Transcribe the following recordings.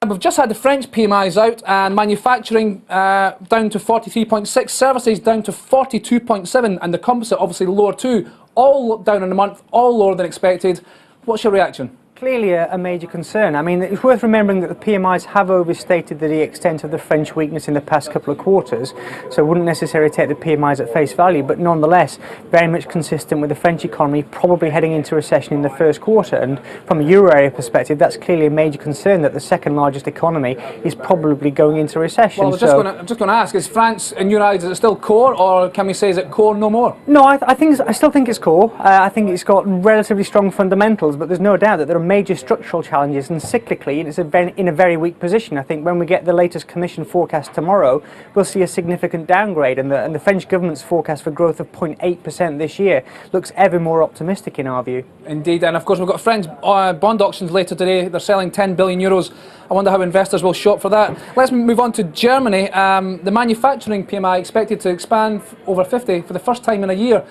We've just had the French PMIs out, and manufacturing down to 43.6, services down to 42.7, and the composite obviously lower too. All down in a month, all lower than expected. What's your reaction? Clearly a major concern. I mean, it's worth remembering that the PMIs have overstated the extent of the French weakness in the past couple of quarters, so wouldn't necessarily take the PMIs at face value, but nonetheless very much consistent with the French economy probably heading into recession in the first quarter. And from a euro area perspective, that's clearly a major concern, that the second largest economy is probably going into recession. Well, I'm just going to ask, is France, in your eyes, is it still core, or can we say is it core no more? No, I still think it's core. I think it's got relatively strong fundamentals, but there's no doubt that there are major structural challenges, and cyclically it's in a very weak position. I think when we get the latest Commission forecast tomorrow, we'll see a significant downgrade, and the French government's forecast for growth of 0.8% this year looks ever more optimistic in our view. Indeed, and of course we've got French bond auctions later today. They're selling 10 billion euros. I wonder how investors will shop for that. Let's move on to Germany. The manufacturing PMI expected to expand over 50 for the first time in a year.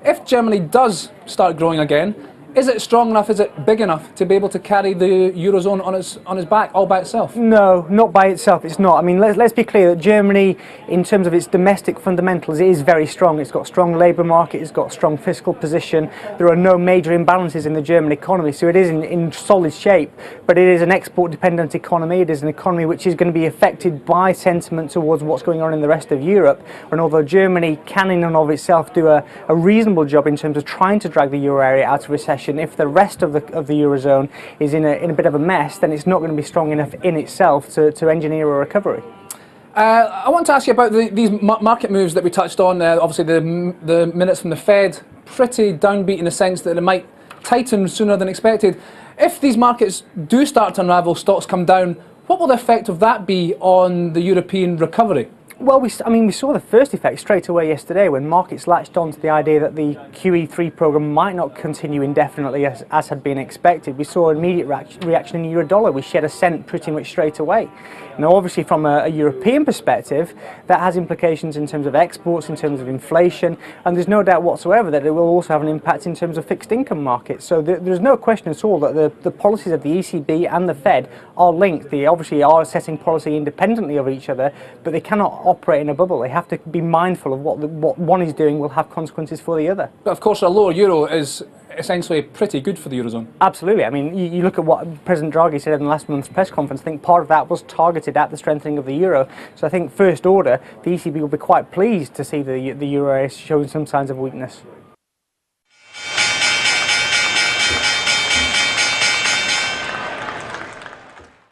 If Germany does start growing again, is it strong enough, is it big enough to be able to carry the Eurozone on its back, all by itself? No, not by itself, it's not. I mean, let's be clear that Germany, in terms of its domestic fundamentals, is very strong. It's got a strong labour market, it's got a strong fiscal position. There are no major imbalances in the German economy, so it is in solid shape. But it is an export-dependent economy. It is an economy which is going to be affected by sentiment towards what's going on in the rest of Europe. And although Germany can in and of itself do a reasonable job in terms of trying to drag the euro area out of recession, if the rest of the Eurozone is in a bit of a mess, then it's not going to be strong enough in itself to engineer a recovery. I want to ask you about these market moves that we touched on. Obviously the minutes from the Fed, pretty downbeat in the sense that it might tighten sooner than expected. If these markets do start to unravel, stocks come down, what will the effect of that be on the European recovery? Well, we saw the first effect straight away yesterday when markets latched on to the idea that the QE3 programme might not continue indefinitely as had been expected. We saw an immediate reaction in euro-dollar. We shed a cent pretty much straight away. Now, obviously, from a European perspective, that has implications in terms of exports, in terms of inflation, and there's no doubt whatsoever that it will also have an impact in terms of fixed income markets. So there's no question at all that the policies of the ECB and the Fed are linked. They obviously are setting policy independently of each other, but they cannot operate in a bubble. They have to be mindful of what one is doing will have consequences for the other. But of course, a lower euro is essentially pretty good for the Eurozone. Absolutely. I mean, you look at what President Draghi said in last month's press conference. I think part of that was targeted at the strengthening of the euro. So I think first order, the ECB will be quite pleased to see the euro showing some signs of weakness.